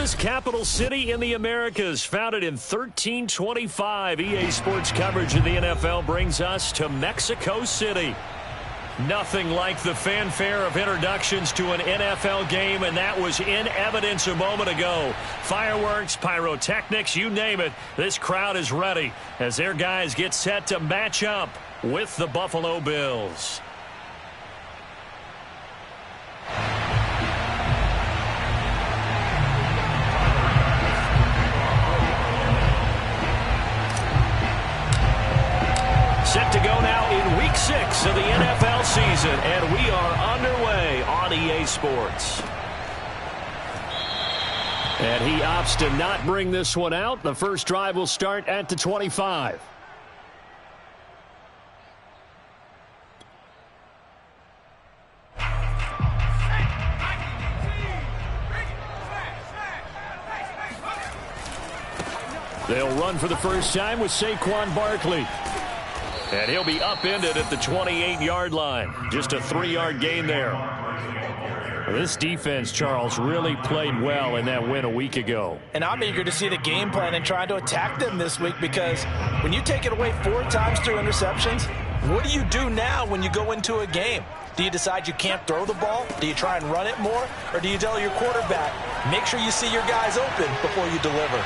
Oldest capital city in the Americas, founded in 1325. EA Sports coverage of the NFL brings us to Mexico City. Nothing like the fanfare of introductions to an NFL game, and that was in evidence a moment ago. Fireworks, pyrotechnics, you name it. This crowd is ready as their guys get set to match up with the Buffalo Bills. Set to go now in Week 6 of the NFL season, and we are underway on EA Sports. And he opts to not bring this one out. The first drive will start at the 25. They'll run for the first time with Saquon Barkley. And he'll be upended at the 28-yard line. Just a 3-yard gain there. This defense, Charles, really played well in that win a week ago. And I'm eager to see the game plan and try to attack them this week, because when you take it away 4 times through interceptions, what do you do now when you go into a game? Do you decide you can't throw the ball? Do you try and run it more? Or do you tell your quarterback, make sure you see your guys open before you deliver?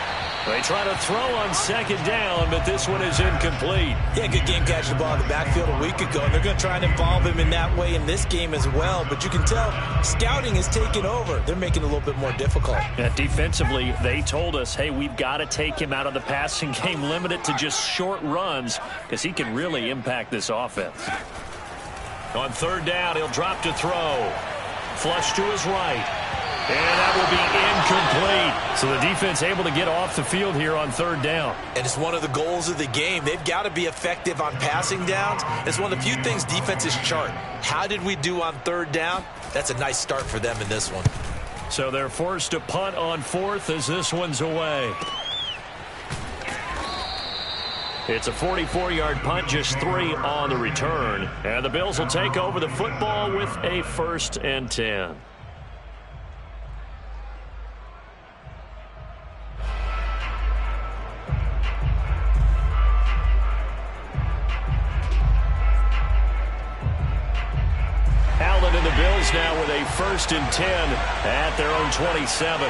They try to throw on second down, but this one is incomplete. Yeah, good game catching the ball in the backfield a week ago, and they're going to try and involve him in that way in this game as well. But you can tell scouting is taking over. They're making it a little bit more difficult. Yeah, defensively, they told us, hey, we've got to take him out of the passing game, limit it to just short runs, because he can really impact this offense. On third down, he'll drop to throw. Flush to his right. And that will be incomplete. So the defense able to get off the field here on third down. And it's one of the goals of the game. They've got to be effective on passing downs. It's one of the few things defenses chart. How did we do on third down? That's a nice start for them in this one. So they're forced to punt on fourth as this one's away. It's a 44-yard punt, just 3 on the return. And the Bills will take over the football with a 1st and 10. Allen and the Bills now with a 1st and 10 at their own 27.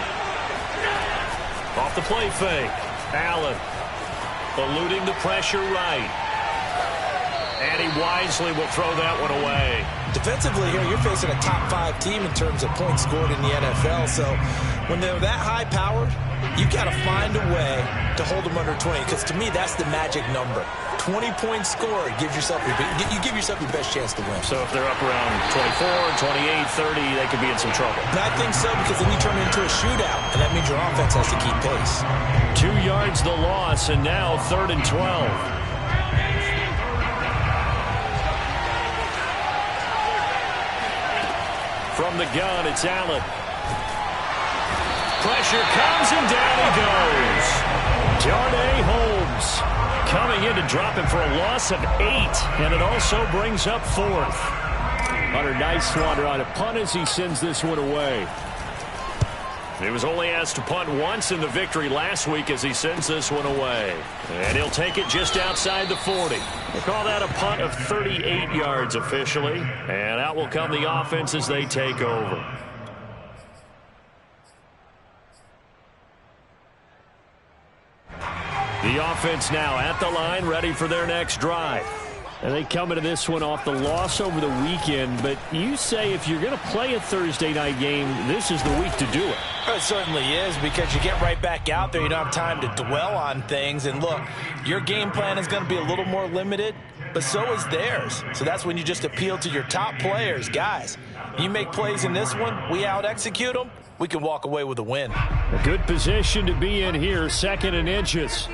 Off the play fake. Allen eluding the pressure right. And he wisely will throw that one away. Defensively here, you're facing a top 5 team in terms of points scored in the NFL. So when they're that high-powered, you got to find a way to hold them under 20. Because to me, that's the magic number. 20 points scored gives yourself you give yourself your best chance to win. So if they're up around 24, 28, 30, they could be in some trouble. And I think so, because then you turn it into a shootout, and that means your offense has to keep pace. 2 yards the loss, and now 3rd and 12. From the gun, it's Allen. Pressure comes, and down he goes. Darnay Holmes coming in to drop him for a loss of 8, and it also brings up 4th. Hunter nice wander on a punt as he sends this one away. He was only asked to punt once in the victory last week as he sends this one away. And he'll take it just outside the 40. We'll call that a punt of 38 yards officially. And out will come the offense as they take over. The offense now at the line, ready for their next drive. And they come into this one off the loss over the weekend. But you say if you're going to play a Thursday night game, this is the week to do it. It certainly is, because you get right back out there. You don't have time to dwell on things. And look, your game plan is going to be a little more limited, but so is theirs. So that's when you just appeal to your top players. Guys, you make plays in this one, we out-execute them, we can walk away with a win. A good position to be in here, 2nd and inches.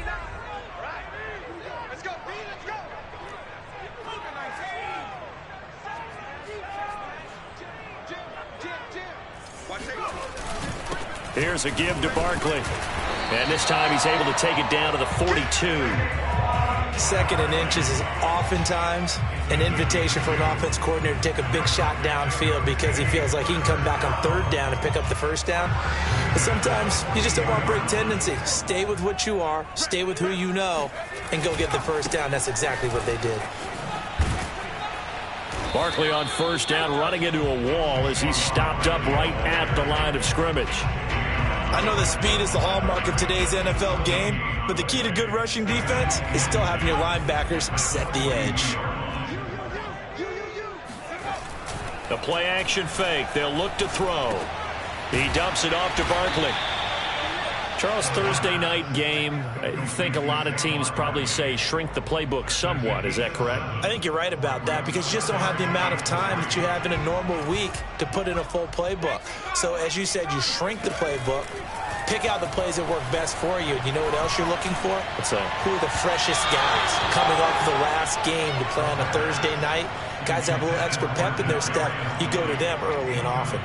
Here's a give to Barkley. And this time he's able to take it down to the 42. Second and inches is oftentimes an invitation for an offense coordinator to take a big shot downfield because he feels like he can come back on third down and pick up the first down. But sometimes you just don't want to break tendency. Stay with what you are, stay with who you know, and go get the first down. That's exactly what they did. Barkley on first down, running into a wall as he's stopped up right at the line of scrimmage. I know the speed is the hallmark of today's NFL game, but the key to good rushing defense is still having your linebackers set the edge. The play action fake. They'll look to throw. He dumps it off to Barkley. Charles, Thursday night game, I think a lot of teams probably say shrink the playbook somewhat. Is that correct? I think you're right about that because you just don't have the amount of time that you have in a normal week to put in a full playbook. So as you said, you shrink the playbook, pick out the plays that work best for you. You know what else you're looking for? What's that? Who are the freshest guys coming off the last game to play on a Thursday night? Guys have a little extra pep in their step. You go to them early and often.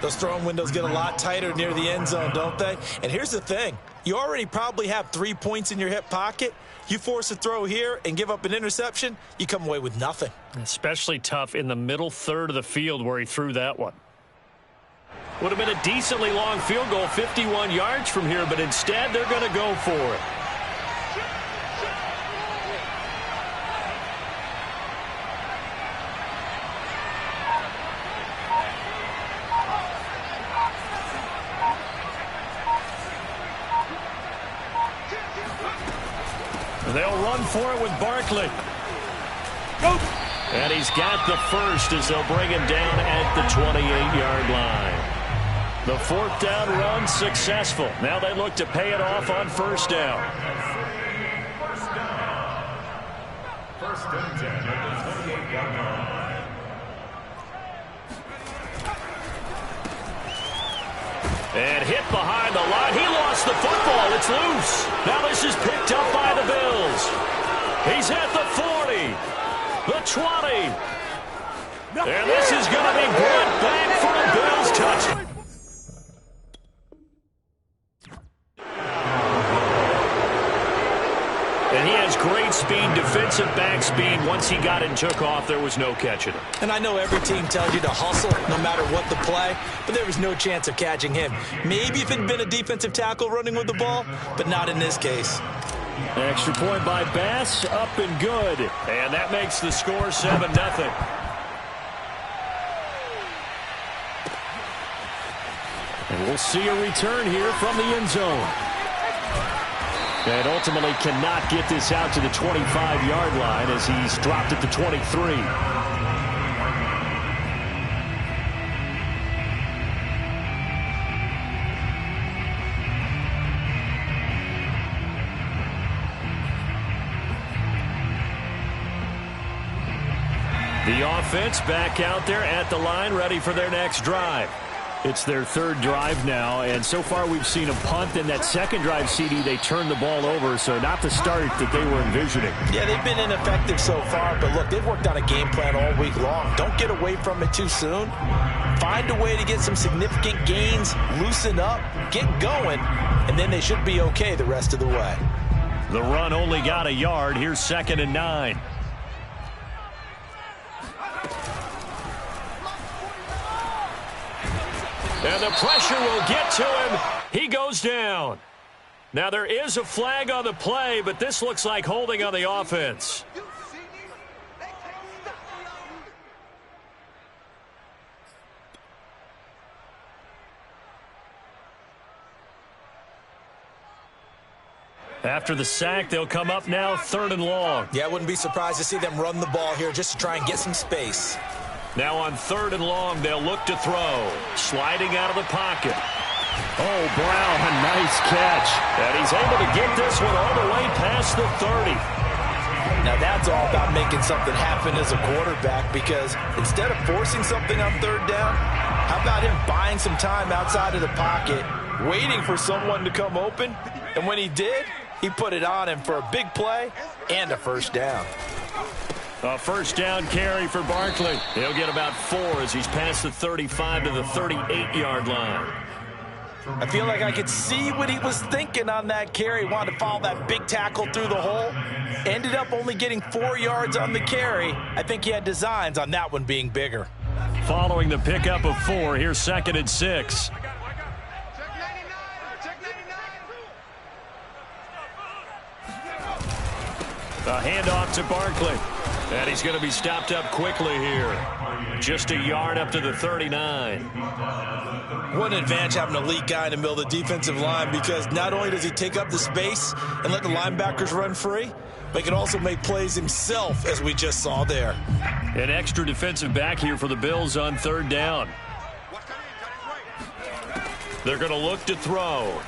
Those throwing windows get a lot tighter near the end zone, don't they? And here's the thing. You already probably have 3 points in your hip pocket. You force a throw here and give up an interception, you come away with nothing. Especially tough in the middle third of the field where he threw that one. Would have been a decently long field goal, 51 yards from here, but instead they're going to go for it. They'll run for it with Barkley. And he's got the first as they'll bring him down at the 28-yard line. The fourth down run successful. Now they look to pay it off on first down. First and 10 at the 28-yard line. And hit behind the line. He lost the football. It's loose. Now this is picked up by the Bills. He's at the 40, the 20. And this is going to be brought back for a Bills touchdown. And he has great speed, defensive back speed. Once he got it and took off, there was no catching him. And I know every team tells you to hustle no matter what the play, but there was no chance of catching him. Maybe if it had been a defensive tackle running with the ball, but not in this case. Extra point by Bass, up and good. And that makes the score 7-0. And we'll see a return here from the end zone. And ultimately cannot get this out to the 25-yard line as he's dropped at the 23. The offense back out there at the line, ready for their next drive. It's their third drive now, and so far we've seen a punt. In that second drive, CD, they turned the ball over, so not the start that they were envisioning. Yeah, they've been ineffective so far, but look, they've worked on a game plan all week long. Don't get away from it too soon. Find a way to get some significant gains, loosen up, get going, and then they should be okay the rest of the way. The run only got a yard. Here's 2nd and 9. And the pressure will get to him. He goes down. Now there is a flag on the play, but this looks like holding on the offense. After the sack, they'll come up now 3rd and long. Yeah, I wouldn't be surprised to see them run the ball here just to try and get some space. Now on 3rd and long, they'll look to throw. Sliding out of the pocket. Oh, Brown, a nice catch. And he's able to get this one all the way past the 30. Now that's all about making something happen as a quarterback, because instead of forcing something on 3rd down, how about him buying some time outside of the pocket, waiting for someone to come open, and when he did, he put it on him for a big play and a first down. A first down carry for Barkley. He'll get about 4 as he's past the 35 to the 38-yard line. I feel like I could see what he was thinking on that carry. Wanted to follow that big tackle through the hole. Ended up only getting 4 yards on the carry. I think he had designs on that one being bigger. Following the pickup of 4, here's 2nd and 6. A handoff to Barkley. And he's going to be stopped up quickly here. Just a yard up to the 39. What an advantage having an elite guy in the middle of the defensive line, because not only does he take up the space and let the linebackers run free, but he can also make plays himself, as we just saw there. An extra defensive back here for the Bills on 3rd down. They're going to look to throw.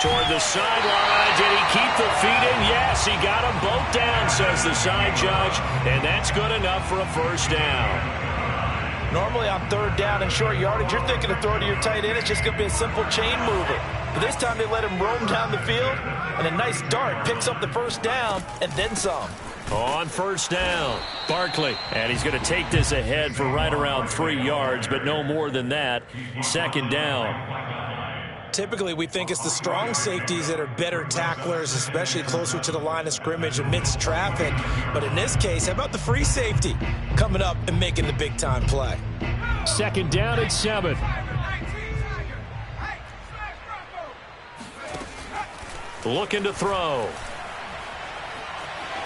Toward the sideline. Did he keep the feet in? Yes, he got them both down, says the side judge. And that's good enough for a 1st down. Normally on 3rd down and short yardage, you're thinking of throwing to your tight end. It's just going to be a simple chain mover. But this time they let him roam down the field, and a nice dart picks up the 1st down and then some. On 1st down, Barkley. And he's going to take this ahead for right around 3 yards, but no more than that. 2nd down. Typically, we think it's the strong safeties that are better tacklers, especially closer to the line of scrimmage amidst traffic. But in this case, how about the free safety coming up and making the big-time play? 2nd down and 7. Looking to throw.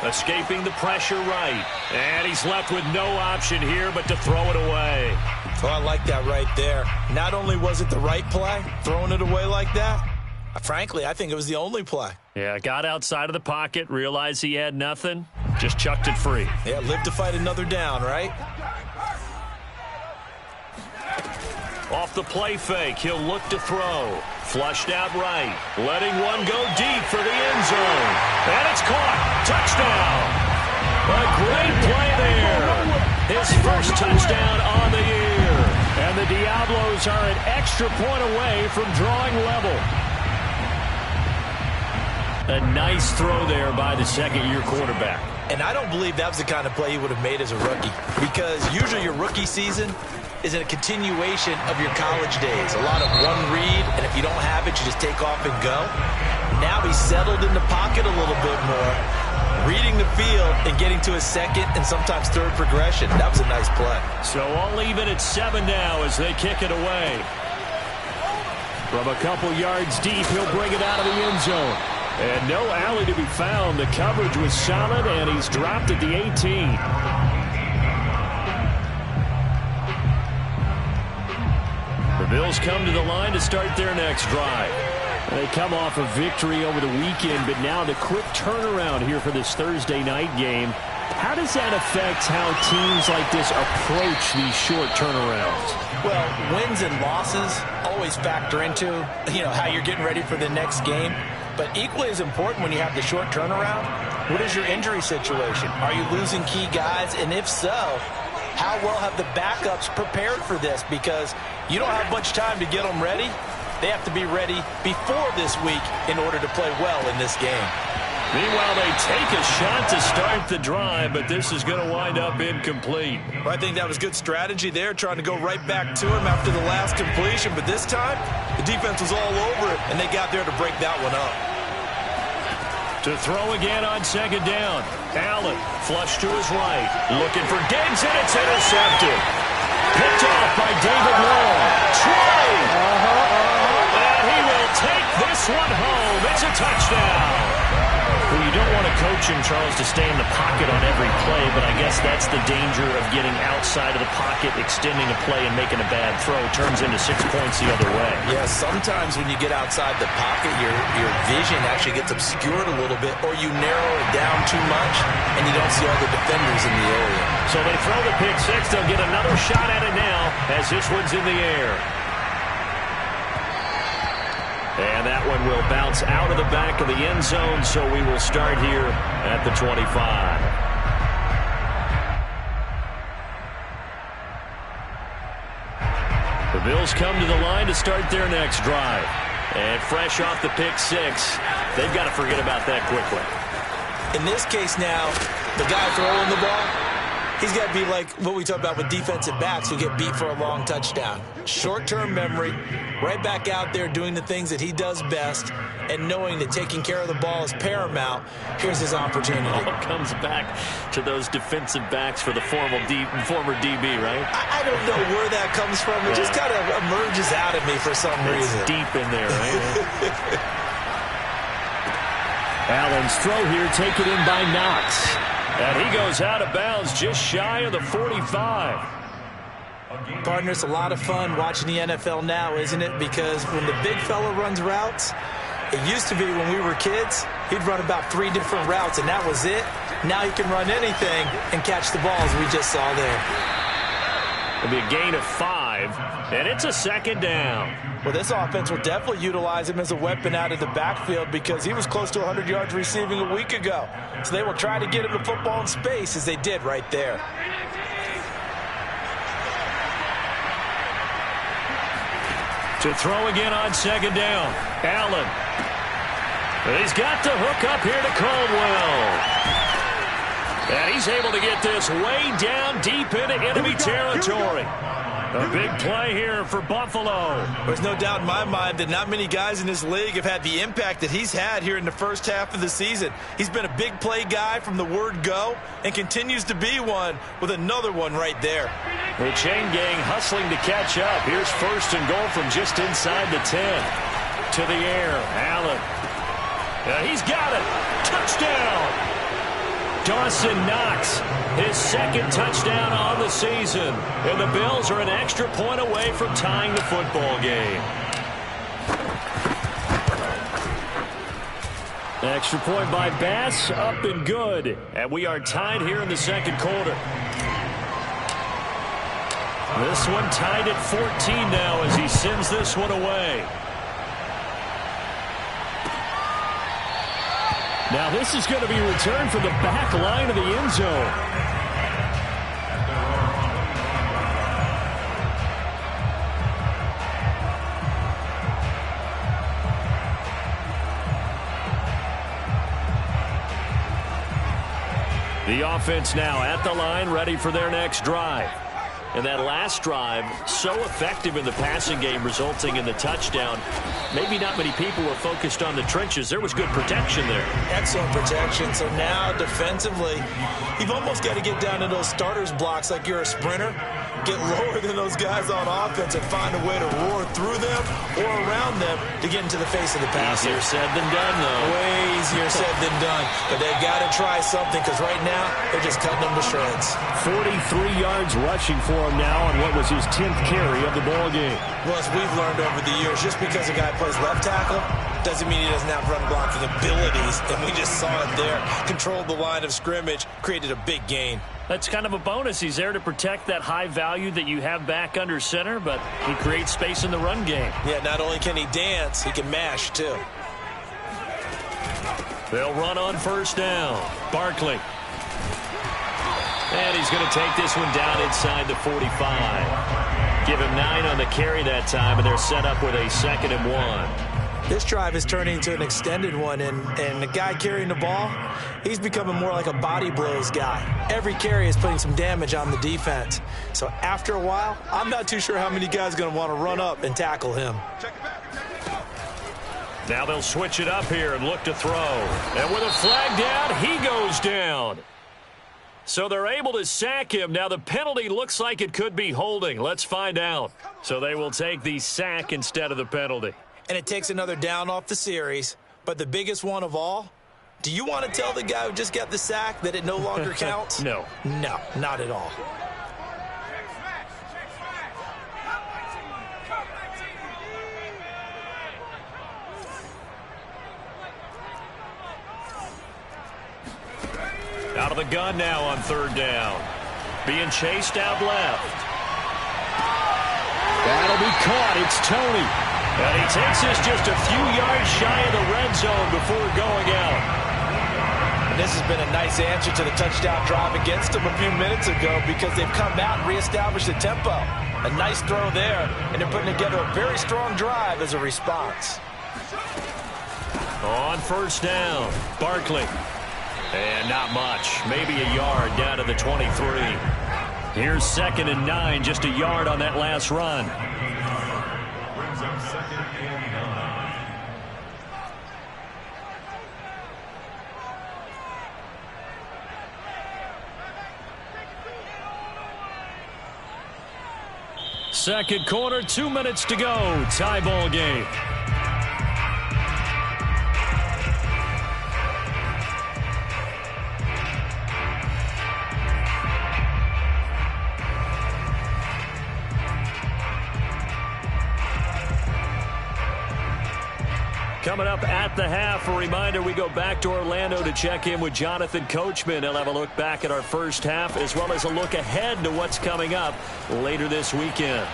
Escaping the pressure right. And he's left with no option here but to throw it away. Oh, I like that right there. Not only was it the right play, throwing it away like that, frankly, I think it was the only play. Yeah, got outside of the pocket, realized he had nothing, just chucked it free. Yeah, live to fight another down, right? Off the play fake, he'll look to throw. Flushed out right, letting one go deep for the end zone. And it's caught. Touchdown. A great play there. His first touchdown on the year. And the Diablos are an extra point away from drawing level. A nice throw there by the 2nd-year quarterback. And I don't believe that was the kind of play he would have made as a rookie, because usually your rookie season is a continuation of your college days. A lot of one read, and if you don't have it, you just take off and go. Now he's settled in the pocket a little bit more, reading the field and getting to his 2nd and sometimes 3rd progression. That was a nice play. So all even at 7 now as they kick it away. From a couple yards deep, he'll bring it out of the end zone. And no alley to be found. The coverage was solid, and he's dropped at the 18. The Bills come to the line to start their next drive. They come off a victory over the weekend, but now the quick turnaround here for this Thursday night game. How does that affect how teams like this approach these short turnarounds? Well, wins and losses always factor into, how you're getting ready for the next game. But equally as important when you have the short turnaround, what is your injury situation? Are you losing key guys? And if so, how well have the backups prepared for this? Because you don't have much time to get them ready. They have to be ready before this week in order to play well in this game. Meanwhile, they take a shot to start the drive, but this is going to wind up incomplete. Well, I think that was good strategy there, trying to go right back to him after the last completion. But this time, the defense was all over it, and they got there to break that one up. To throw again on 2nd down. Allen, flush to his right. Looking for Diggs, and it's intercepted. Picked off by David Long. Trey! And he will take this one home. It's a touchdown. Well, you don't want a coach in Charles to stay in the pocket on every play, but I guess that's the danger of getting outside of the pocket, extending a play, and making a bad throw. Turns into 6 points the other way. Yeah, sometimes when you get outside the pocket, your vision actually gets obscured a little bit, or you narrow it down too much, and you don't see all the defenders in the area. So they throw the pick six. They'll get another shot at it now as this one's in the air. And that one will bounce out of the back of the end zone, so we will start here at the 25. The Bills come to the line to start their next drive. And fresh off the pick six, they've got to forget about that quickly. In this case now, the guy throwing the ball, He's got to be like what we talk about with defensive backs who get beat for a long touchdown. Short-term memory, right back out there doing the things that he does best, and knowing that taking care of the ball is paramount. Here's his opportunity. All comes back to those defensive backs for the former DB, right? I don't know where that comes from. It just kind of emerges out of me for some reason. It's deep in there, right? Allen's throw here taken in by Knox. And he goes out of bounds just shy of the 45. Partner, it's a lot of fun watching the NFL now, isn't it? Because when the big fella runs routes, it used to be when we were kids, he'd run about 3 different routes, and that was it. Now he can run anything and catch the balls we just saw there. It'll be a gain of 5, and it's a second down. Well, this offense will definitely utilize him as a weapon out of the backfield because he was close to 100 yards receiving a week ago. So they will try to get him the football in space as they did right there. To throw again on second down. Allen. He's got the hook up here to Caldwell. And he's able to get this way down deep into enemy territory. A big play here for Buffalo. There's no doubt in my mind that not many guys in this league have had the impact that he's had here in the first half of the season. He's been a big play guy from the word go and continues to be one with another one right there. The chain gang hustling to catch up. Here's first and goal from just inside the 10. To the air, Allen. He's got it. Touchdown. Dawson Knox, his second touchdown on the season. And the Bills are an extra point away from tying the football game. Extra point by Bass, up and good. And we are tied here in the second quarter. This one tied at 14 now as he sends this one away. Now this is going to be returned from the back line of the end zone. The offense now at the line, ready for their next drive. And that last drive, so effective in the passing game, resulting in the touchdown. Maybe not many people were focused on the trenches. There was good protection there. Excellent protection. So now defensively, you've almost got to get down to those starters blocks like you're a sprinter. Get lower than those guys on offense and find a way to roar through them or around them to get into the face of the passer. Easier said than done, though. Way easier said than done. But they've got to try something because right now they're just cutting them to shreds. 43 yards rushing for him now on what was his 10th carry of the ball game. Well, as we've learned over the years, just because a guy plays left tackle doesn't mean he doesn't have run blocking abilities. And we just saw it there. Controlled the line of scrimmage, created a big gain. That's kind of a bonus. He's there to protect that high value that you have back under center, but he creates space in the run game. Yeah, not only can he dance, he can mash, too. They'll run on first down. Barkley. And he's going to take this one down inside the 45. Give him 9 on the carry that time, and they're set up with a 2nd and 1. This drive is turning into an extended one, and the guy carrying the ball, he's becoming more like a body blows guy. Every carry is putting some damage on the defense. So after a while, I'm not too sure how many guys are going to want to run up and tackle him. Now they'll switch it up here and look to throw. And with a flag down, he goes down. So they're able to sack him. Now the penalty looks like it could be holding. Let's find out. So they will take the sack instead of the penalty. And it takes another down off the series. But the biggest one of all, do you want to tell the guy who just got the sack that it no longer counts? No. No, not at all. Out of the gun now on third down. Being chased out left. That'll be caught. It's Tony. And he takes this just a few yards shy of the red zone before going out. And this has been a nice answer to the touchdown drive against them a few minutes ago because they've come out and reestablished the tempo. A nice throw there, and they're putting together a very strong drive as a response. On first down, Barkley. And not much. Maybe a yard down to the 23. Here's 2nd and 9, just a yard on that last run. Brings up 2nd and 9. Second quarter, 2 minutes to go. Tie ball game. Coming up at the half, a reminder, we go back to Orlando to check in with Jonathan Coachman. He'll have a look back at our first half as well as a look ahead to what's coming up later this weekend.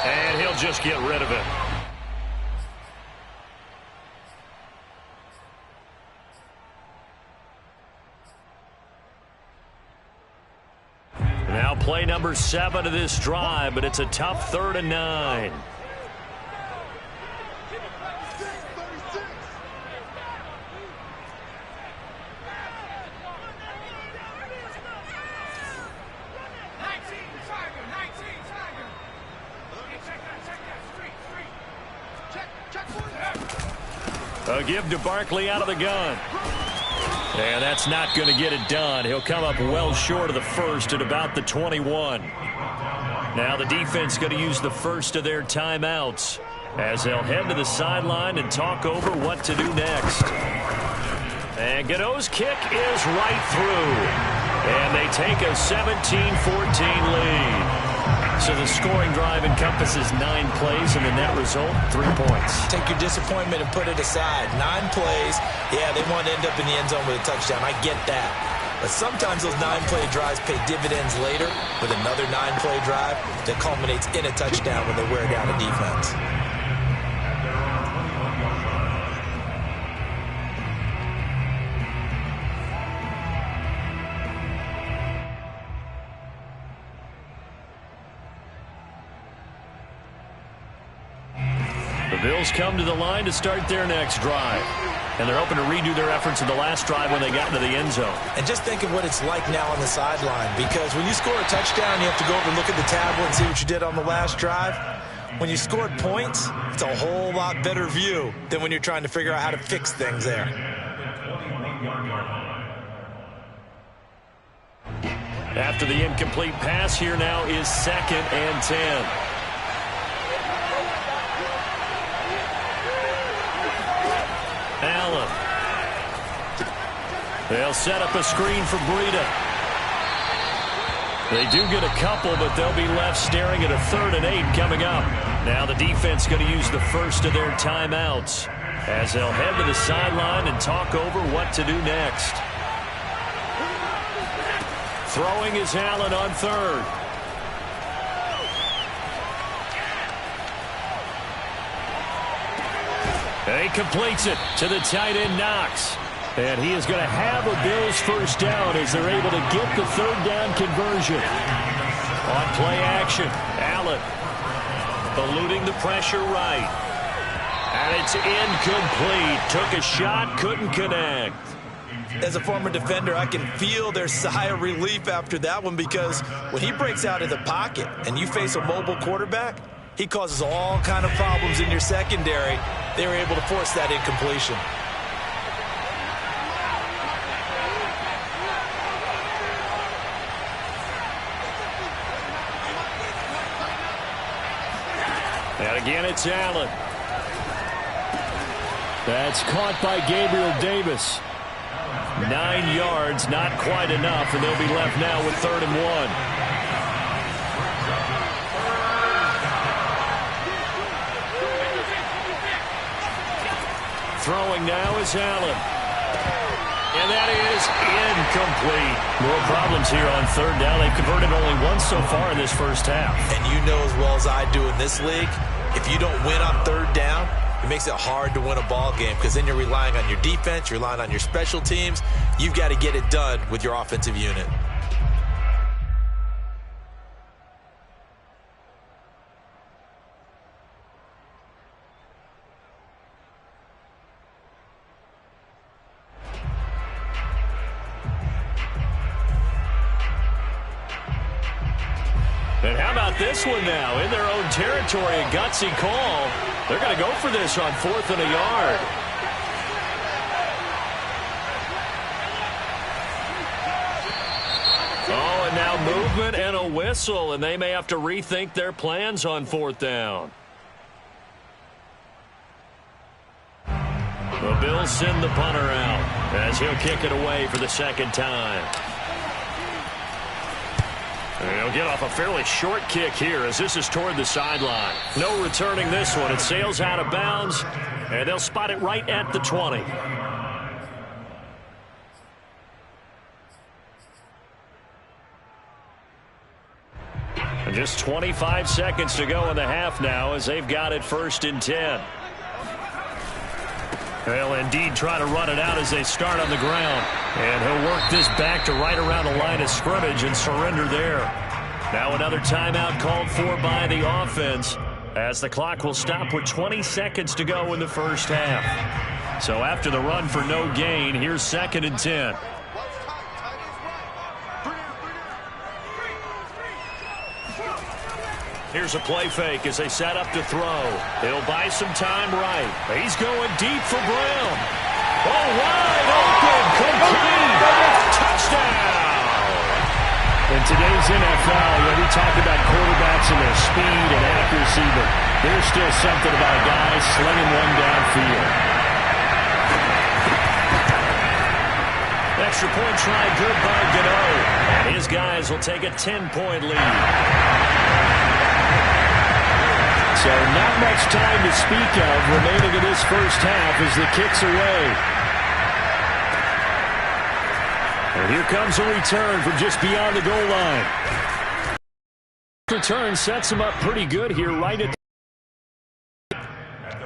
And he'll just get rid of it. Now play number 7 of this drive, but it's a tough 3rd and 9. A give to Barkley out of the gun. And that's not going to get it done. He'll come up well short of the first at about the 21. Now the defense going to use the first of their timeouts as they'll head to the sideline and talk over what to do next. And Godot's kick is right through. And they take a 17-14 lead. So the scoring drive encompasses 9 plays, and the net result, 3 points. Take your disappointment and put it aside. 9 plays, yeah, they want to end up in the end zone with a touchdown. I get that. But sometimes those 9-play drives pay dividends later with another 9-play drive that culminates in a touchdown when they wear down a defense. The Bills come to the line to start their next drive. And they're hoping to redo their efforts in the last drive when they got into the end zone. And just think of what it's like now on the sideline, because when you score a touchdown, you have to go over and look at the tablet and see what you did on the last drive. When you scored points, it's a whole lot better view than when you're trying to figure out how to fix things there. After the incomplete pass, here now is 2nd and 10. Allen. They'll set up a screen for Breida. They do get a couple, but they'll be left staring at a 3rd and 8 coming up. Now the defense going to use the first of their timeouts as they'll head to the sideline and talk over what to do next. Throwing is Allen on 3rd. And he completes it to the tight end, Knox. And he is going to have a Bills first down as they're able to get the 3rd down conversion. On play action, Allen eluding the pressure right. And it's incomplete. Took a shot, couldn't connect. As a former defender, I can feel their sigh of relief after that one, because when he breaks out of the pocket and you face a mobile quarterback, he causes all kind of problems in your secondary. They were able to force that incompletion. And again, it's Allen. That's caught by Gabriel Davis. 9 yards, not quite enough, and they'll be left now with 3rd and 1. Throwing now is Allen. And that is incomplete. More problems here on 3rd down. They've converted only once so far in this first half. And you know as well as I do in this league, if you don't win on 3rd down, it makes it hard to win a ball game, because then you're relying on your defense, you're relying on your special teams. You've got to get it done with your offensive unit. And how about this one now? In their own territory, a gutsy call. They're going to go for this on 4th and a yard. Oh, and now movement and a whistle, and they may have to rethink their plans on 4th down. The Bills send the punter out as he'll kick it away for the second time. And he'll get off a fairly short kick here as this is toward the sideline. No returning this one. It sails out of bounds, and they'll spot it right at the 20. And just 25 seconds to go in the half now as they've got it 1st and 10. They'll indeed try to run it out as they start on the ground. And he'll work this back to right around the line of scrimmage and surrender there. Now another timeout called for by the offense as the clock will stop with 20 seconds to go in the first half. So after the run for no gain, here's 2nd and 10. Here's a play fake as they set up to throw. He'll buy some time right. He's going deep for Brown. Oh, wide open, complete. Touchdown. In today's NFL, we talk about quarterbacks and their speed and accuracy, but there's still something about a guy slinging one downfield. Extra point try good by Gano. And his guys will take a 10-point lead. So not much time to speak of remaining in this first half as the kick's away. And here comes a return from just beyond the goal line. Return sets him up pretty good here right at their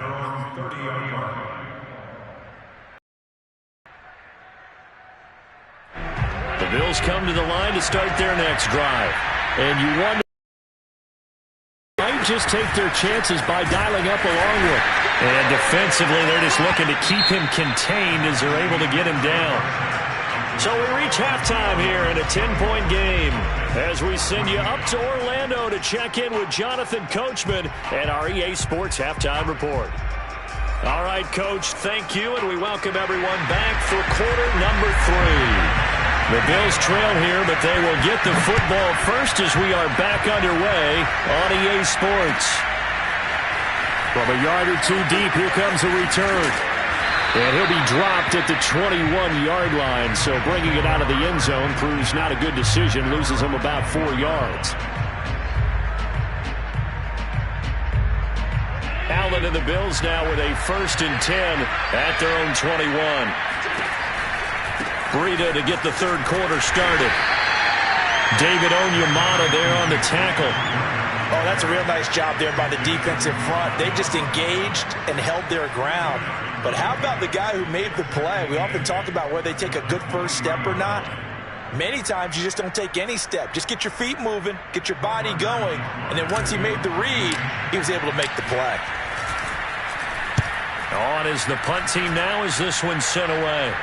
own 30-yard line. The Bills come to the line to start their next drive. And you wonder might just take their chances by dialing up along with. And defensively, they're just looking to keep him contained as they're able to get him down. So we reach halftime here in a 10-point game as we send you up to Orlando to check in with Jonathan Coachman and our EA Sports Halftime Report. All right, Coach, thank you, and we welcome everyone back for quarter number 3. The Bills trail here, but they will get the football first as we are back underway on EA Sports. From a yard or two deep, here comes a return. And he'll be dropped at the 21-yard line, so bringing it out of the end zone proves not a good decision, loses him about 4 yards. Allen and the Bills now with a 1st and 10 at their own 21. Breida to get the third quarter started. David Onyemata there on the tackle. Oh, that's a real nice job there by the defensive front. They just engaged and held their ground. But how about the guy who made the play? We often talk about whether they take a good first step or not. Many times you just don't take any step. Just get your feet moving, get your body going, and then once he made the read, he was able to make the play. On is the punt team now as this one's sent away.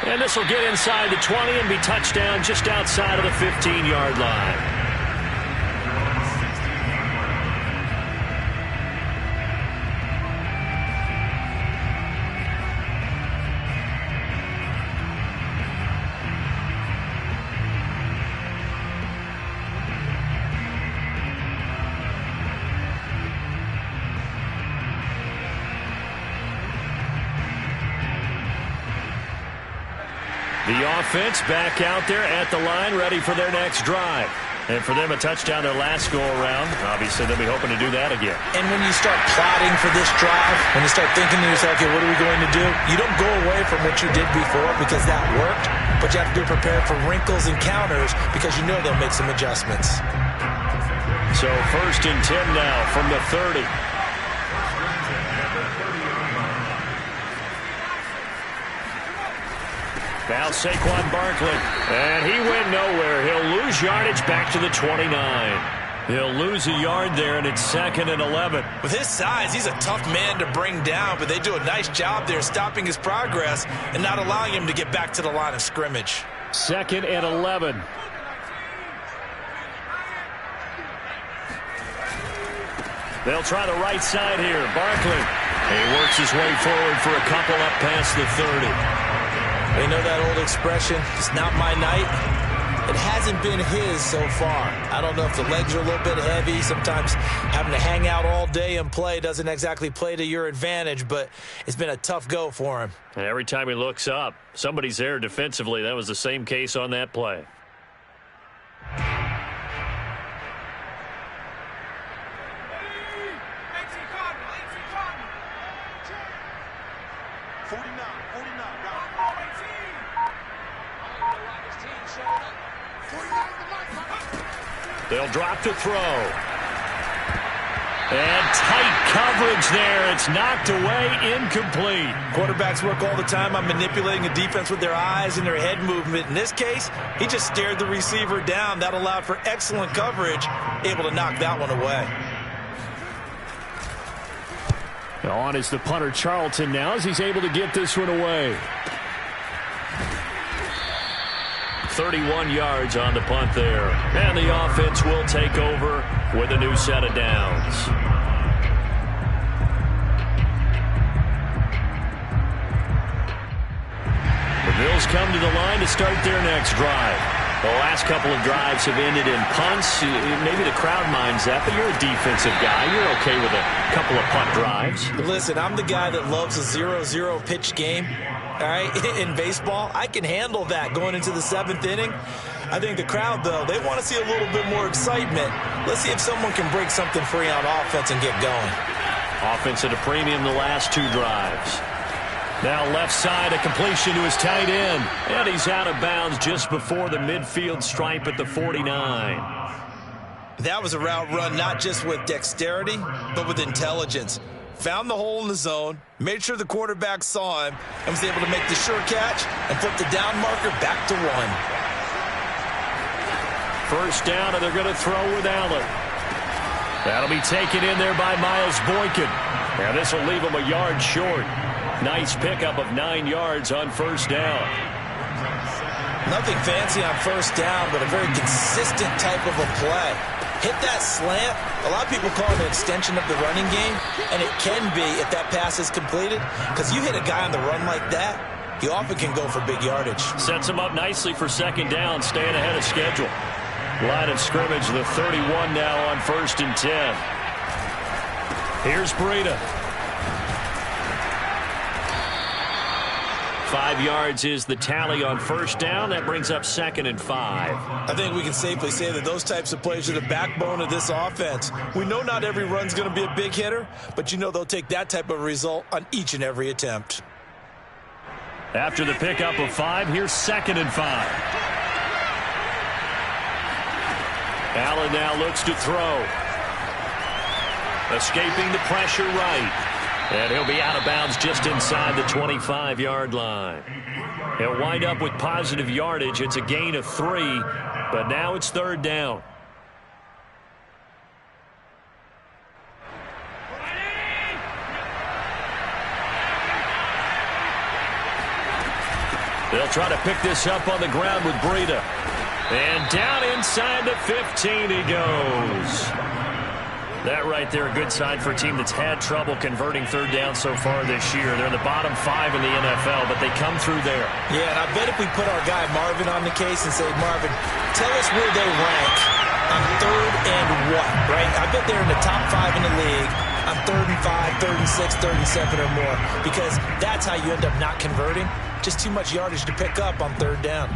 And this will get inside the 20 and be touchdown just outside of the 15-yard line. The offense back out there at the line, ready for their next drive. And for them, a touchdown their last go-around. Obviously, they'll be hoping to do that again. And when you start plotting for this drive, when you start thinking to yourself, okay, what are we going to do? You don't go away from what you did before because that worked, but you have to be prepared for wrinkles and counters because you know they'll make some adjustments. So 1st and 10 now from the 30. Now Saquon Barkley, and he went nowhere. He'll lose yardage back to the 29. He'll lose a yard there, and it's 2nd and 11. With his size, he's a tough man to bring down, but they do a nice job there stopping his progress and not allowing him to get back to the line of scrimmage. 2nd and 11. They'll try the right side here. Barkley. He works his way forward for a couple up past the 30. They know that old expression, it's not my night. It hasn't been his so far. I don't know if the legs are a little bit heavy. Sometimes having to hang out all day and play doesn't exactly play to your advantage, but it's been a tough go for him. And every time he looks up, somebody's there defensively. That was the same case on that play. They'll drop to throw. And tight coverage there. It's knocked away, incomplete. Quarterbacks work all the time on manipulating a defense with their eyes and their head movement. In this case, he just stared the receiver down. That allowed for excellent coverage, able to knock that one away. On is the punter Charlton now as he's able to get this one away. 31 yards on the punt there. And the offense will take over with a new set of downs. The Bills come to the line to start their next drive. The last couple of drives have ended in punts. Maybe the crowd minds that, but you're a defensive guy. You're okay with a couple of punt drives. Listen, I'm the guy that loves a 0-0 pitch game. All right, in baseball, I can handle that going into the 7th inning. I think the crowd, though, they want to see a little bit more excitement. Let's see if someone can break something free on offense and get going. Offense at a premium the last 2 drives. Now left side, a completion to his tight end. And he's out of bounds just before the midfield stripe at the 49. That was a route run not just with dexterity, but with intelligence. Found the hole in the zone, made sure the quarterback saw him, and was able to make the sure catch and flip the down marker back to 1. First down, and they're going to throw with Allen. That'll be taken in there by Miles Boykin. Now this will leave him a yard short. Nice pickup of 9 yards on first down. Nothing fancy on first down, but a very consistent type of a play. Hit that slant. A lot of people call it an extension of the running game, and it can be if that pass is completed, because you hit a guy on the run like that, he often can go for big yardage. Sets him up nicely for second down, staying ahead of schedule. Line of scrimmage, the 31 now on 1st and 10. Here's Breida. 5 yards is the tally on first down. That brings up 2nd and 5. I think we can safely say that those types of plays are the backbone of this offense. We know not every run's going to be a big hitter, but you know they'll take that type of result on each and every attempt. After the pickup of 5, here's 2nd and 5. Allen now looks to throw. Escaping the pressure right. And he'll be out of bounds just inside the 25-yard line. He'll wind up with positive yardage. It's a gain of 3, but now it's 3rd down. They'll try to pick this up on the ground with Breida. And down inside the 15 he goes. That right there, a good sign for a team that's had trouble converting 3rd down so far this year. They're in the bottom 5 in the NFL, but they come through there. Yeah, and I bet if we put our guy Marvin on the case and say, Marvin, tell us where they rank on 3rd and what, right? I bet they're in the top 5 in the league on 3rd and 5, 3rd and 6, 3rd and 7 or more, because that's how you end up not converting. Just too much yardage to pick up on 3rd down.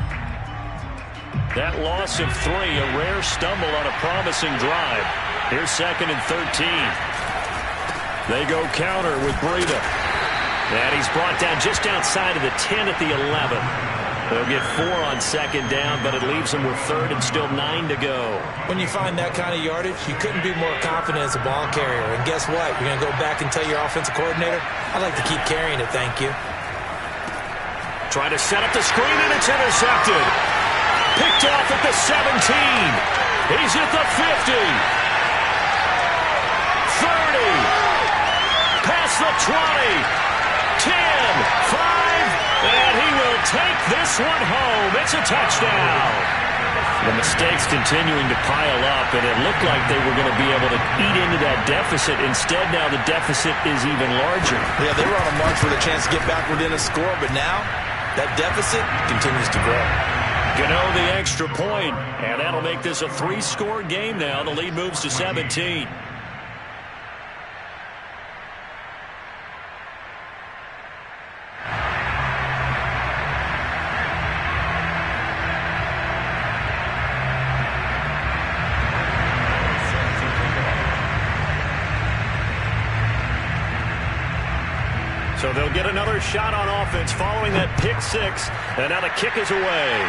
That loss of 3, a rare stumble on a promising drive. Here's 2nd and 13. They go counter with Breida. And he's brought down just outside of the 10 at the 11. They'll get 4 on 2nd down, but it leaves them with 3rd and still 9 to go. When you find that kind of yardage, you couldn't be more confident as a ball carrier. And guess what? You're going to go back and tell your offensive coordinator, I'd like to keep carrying it, thank you. Try to set up the screen, and it's intercepted. Picked off at the 17. He's at the 50. across the 20. 10, 5, and he will take this one home. It's a touchdown. The mistakes continuing to pile up, and it looked like they were going to be able to eat into that deficit. Instead, now the deficit is even larger. Yeah, they were on a march with a chance to get back within a score, but now that deficit continues to grow. Gano the extra point, and that'll make this a 3-score game now. The lead moves to 17. So they'll get another shot on offense following that pick 6. And now the kick is away.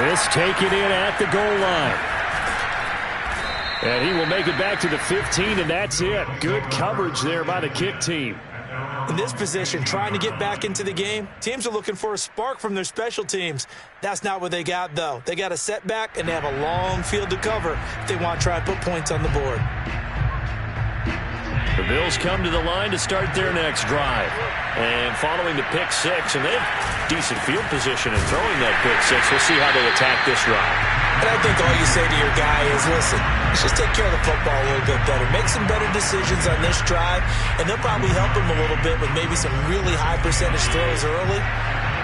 This taken in at the goal line. And he will make it back to the 15, and that's it. Good coverage there by the kick team. In this position, trying to get back into the game, teams are looking for a spark from their special teams. That's not what they got, though. They got a setback, and they have a long field to cover if they want to try and put points on the board. The Bills come to the line to start their next drive. And following the pick 6, and they have decent field position in throwing that pick 6. We'll see how they attack this drive. And I think all you say to your guy is, listen, let's just take care of the football a little bit better. Make some better decisions on this drive, and they'll probably help him a little bit with maybe some really high percentage throws early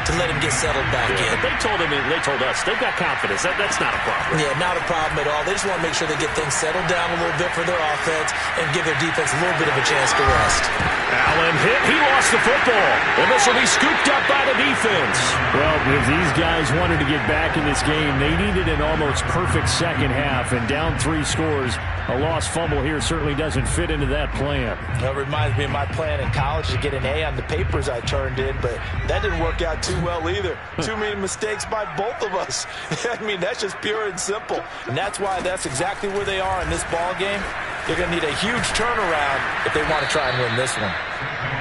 to let him get settled back in. But they told us they've got confidence. That's not a problem. Yeah, not a problem at all. They just want to make sure they get things settled down a little bit for their offense and give their defense a little bit of a chance to rest. Allen hit. He lost the football. And this will be scooped up by the defense. Well, if these guys wanted to get back in this game, they needed an almost perfect second half. And down 3 scores, a lost fumble here certainly doesn't fit into that plan. That reminds me of my plan in college to get an A on the papers I turned in, but that didn't work out too well either. Too many mistakes by both of us. I mean, that's just pure and simple. And that's why that's exactly where they are in this ball game. They're going to need a huge turnaround if they want to try and win this one.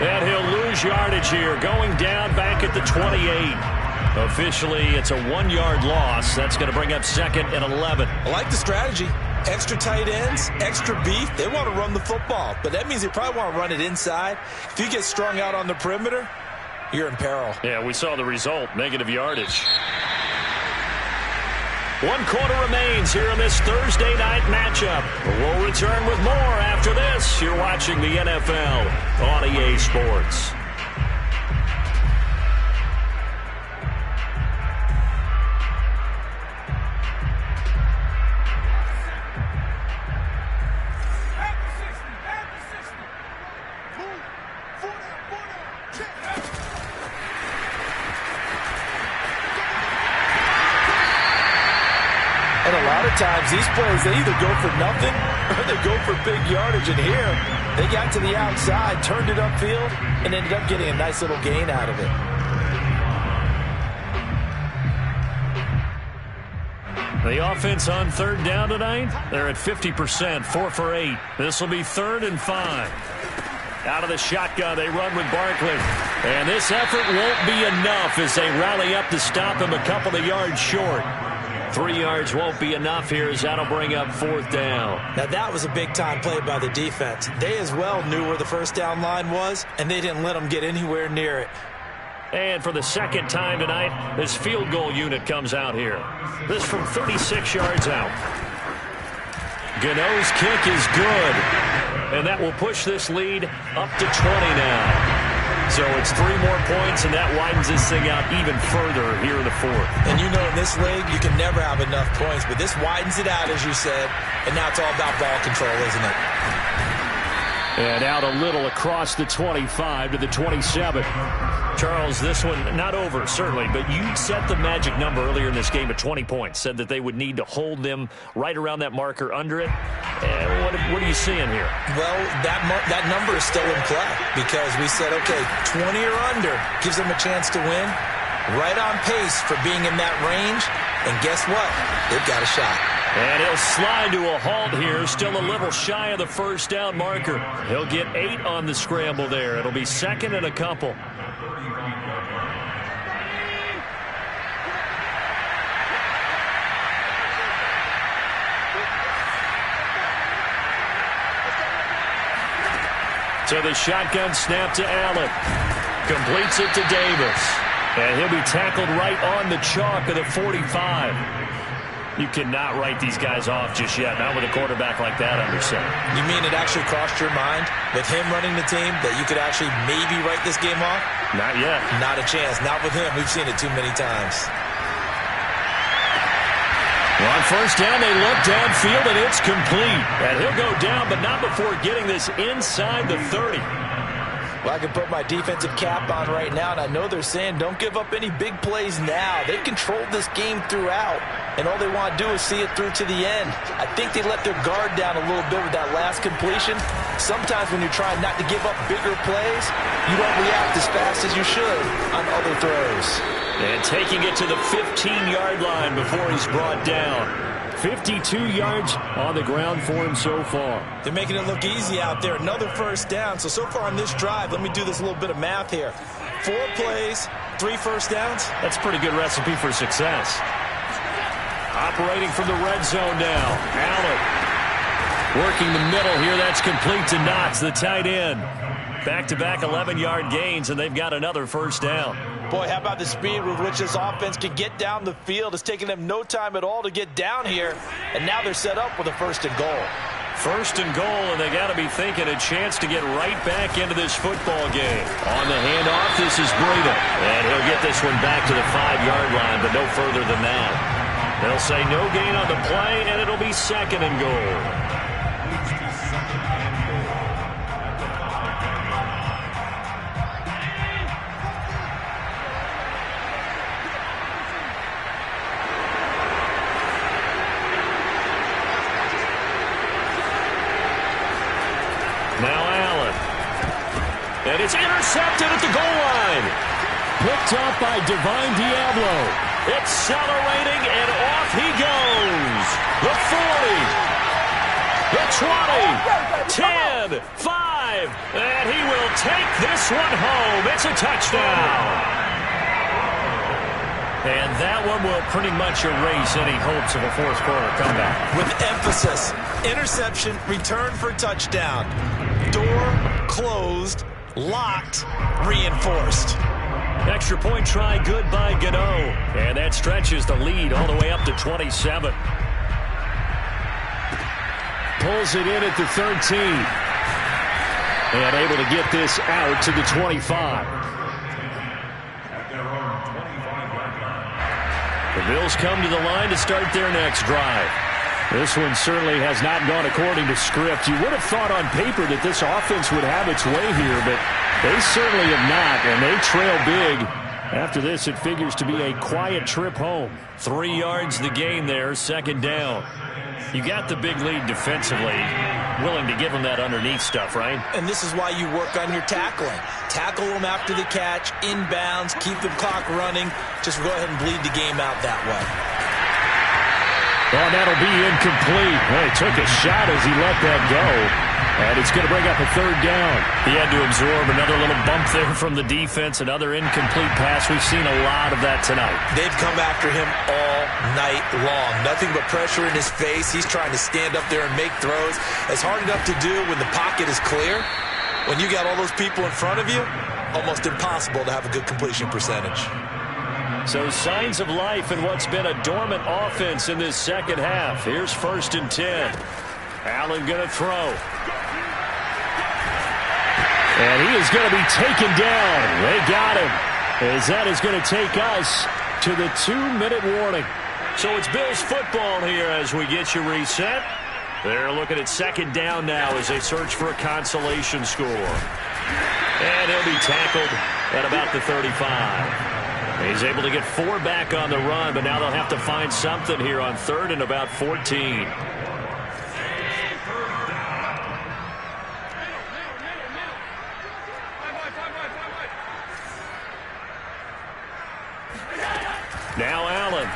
And he'll lose yardage here, going down back at the 28. Officially, it's a 1-yard loss. That's going to bring up 2nd and 11. I like the strategy. Extra tight ends, extra beef. They want to run the football, but that means they probably want to run it inside. If you get strung out on the perimeter, you're in peril. Yeah, we saw the result, negative yardage. 1 quarter remains here in this Thursday night matchup. We'll return with more after this. You're watching the NFL on EA Sports. Times these plays, they either go for nothing or they go for big yardage. And here, they got to the outside, turned it upfield, and ended up getting a nice little gain out of it. The offense on 3rd down tonight, they're at 50%, 4 for 8. This will be 3rd and 5. Out of the shotgun, they run with Barkley. And this effort won't be enough as they rally up to stop him a couple of yards short. 3 yards won't be enough here as that'll bring up 4th down. Now that was a big-time play by the defense. They as well knew where the first down line was, and they didn't let them get anywhere near it. And for the 2nd time tonight, this field goal unit comes out here. This from 36 yards out. Gano's kick is good. And that will push this lead up to 20 now. So it's 3 more points, and that widens this thing out even further here in the 4th. And you know in this league, you can never have enough points, but this widens it out, as you said, and now it's all about ball control, isn't it? And out a little across the 25 to the 27. Charles, this one not over, certainly, but you set the magic number earlier in this game at 20 points, said that they would need to hold them right around that marker under it. What are you seeing here? Well, that number is still in play because we said, okay, 20 or under gives them a chance to win. Right on pace for being in that range. And guess what? They've got a shot. And he'll slide to a halt here, still a little shy of the first down marker. He'll get 8 on the scramble there. It'll be 2nd and a couple. So the shotgun snap to Allen. Completes it to Davis. And he'll be tackled right on the chalk of the 45. You cannot write these guys off just yet, not with a quarterback like that under center. You mean it actually crossed your mind with him running the team that you could actually maybe write this game off? Not yet. Not a chance. Not with him. We've seen it too many times. Well, on first down, they look downfield, and it's complete. And he'll go down, but not before getting this inside the 30. Well, I can put my defensive cap on right now, and I know they're saying don't give up any big plays now. They've controlled this game throughout, and all they want to do is see it through to the end. I think they let their guard down a little bit with that last completion. Sometimes when you're trying not to give up bigger plays, you don't react as fast as you should on other throws. And taking it to the 15-yard line before he's brought down. 52 yards on the ground for him so far. They're making it look easy out there. Another first down. So far on this drive, let me do this little bit of math here. 4 plays, 3 first downs. That's a pretty good recipe for success. Operating from the red zone now. Allen working the middle here. That's complete to Knox, the tight end. Back-to-back 11-yard gains, and they've got another first down. Boy, how about the speed with which this offense can get down the field? It's taken them no time at all to get down here, and now they're set up with a first and goal. First and goal, and they got to be thinking a chance to get right back into this football game. On the handoff, this is Breida, and he'll get this one back to the 5-yard line, but no further than that. They'll say no gain on the play, and it'll be second and goal. Now Allen. And it's intercepted at the goal line. Picked up by Divine Diablo. Accelerating, and off he goes. The 40. The 20. 10. 5. And he will take this one home. It's a touchdown. And that one will pretty much erase any hopes of a fourth quarter comeback. With emphasis. Interception, return for touchdown. Door closed, locked, reinforced. Extra point try good by Gano. And that stretches the lead all the way up to 27. Pulls it in at the 13. And able to get this out to the 25. The Bills come to the line to start their next drive. This one certainly has not gone according to script. You would have thought on paper that this offense would have its way here, but they certainly have not, and they trail big. After this, it figures to be a quiet trip home. 3 yards the gain there, second down. You got the big lead defensively, willing to give them that underneath stuff, right? And this is why you work on your tackling. Tackle them after the catch, inbounds, keep the clock running. Just go ahead and bleed the game out that way. Oh, that'll be incomplete. Well, he took a shot as he let that go. And it's going to bring up a third down. He had to absorb another little bump there from the defense, another incomplete pass. We've seen a lot of that tonight. They've come after him all night long. Nothing but pressure in his face. He's trying to stand up there and make throws. It's hard enough to do when the pocket is clear. When you got all those people in front of you, almost impossible to have a good completion percentage. So signs of life in what's been a dormant offense in this second half. Here's 1st and 10. Allen going to throw. And he is going to be taken down. They got him. As that is going to take us to the 2-minute warning. So it's Bills football here as we get you reset. They're looking at second down now as they search for a consolation score. And he'll be tackled at about the 35. He's able to get 4 back on the run, but now they'll have to find something here on 3rd and about 14. Now Allen.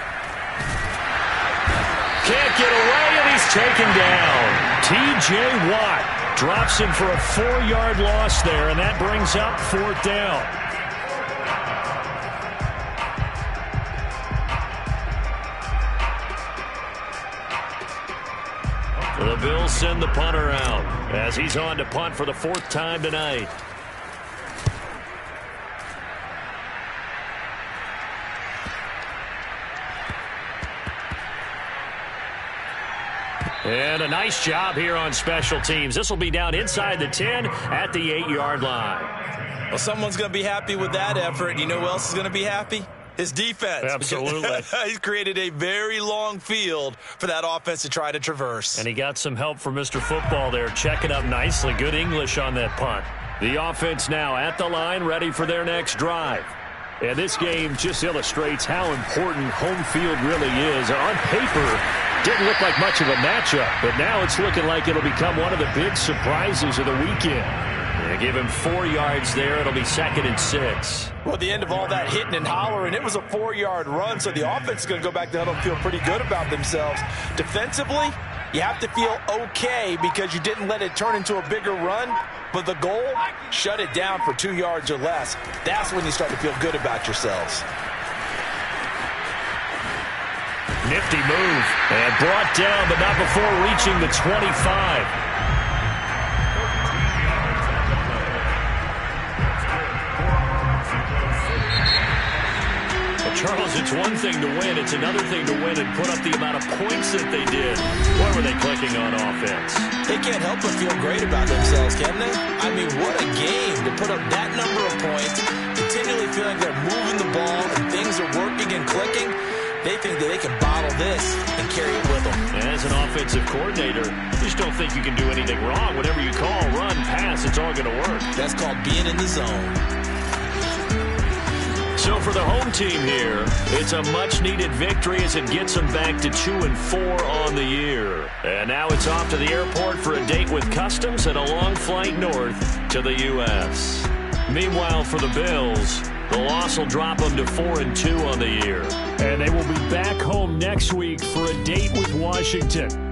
Can't get away, and he's taken down. T.J. Watt drops him for a 4-yard loss there, and that brings up 4th down. The Bills send the punter out as he's on to punt for the 4th time tonight. And a nice job here on special teams. This will be down inside the 10 at the 8-yard line. Well, someone's going to be happy with that effort. You know who else is going to be happy? His defense. Absolutely. He's created a very long field for that offense to try to traverse. And he got some help from Mr. Football there, checking up nicely. Good English on that punt. The offense now at the line, ready for their next drive. And this game just illustrates how important home field really is. On paper, didn't look like much of a matchup, but now it's looking like it'll become one of the big surprises of the weekend. They give him 4 yards there. It'll be 2nd and 6. Well, at the end of all that hitting and hollering, it was a 4-yard run, so the offense is going to go back to huddle and feel pretty good about themselves. Defensively, you have to feel okay because you didn't let it turn into a bigger run, but the goal, shut it down for 2 yards or less. That's when you start to feel good about yourselves. Nifty move, and brought down, but not before reaching the 25. Charles, it's one thing to win. It's another thing to win and put up the amount of points that they did. What were they clicking on offense? They can't help but feel great about themselves, can they? I mean, what a game to put up that number of points, continually feeling they're moving the ball and things are working and clicking. They think that they can bottle this and carry it with them. As an offensive coordinator, you just don't think you can do anything wrong. Whatever you call, run, pass, it's all going to work. That's called being in the zone. So for the home team here, it's a much-needed victory as it gets them back to 2-4 on the year. And now it's off to the airport for a date with Customs and a long flight north to the U.S. Meanwhile, for the Bills, the loss will drop them to 4-2 on the year. And they will be back home next week for a date with Washington.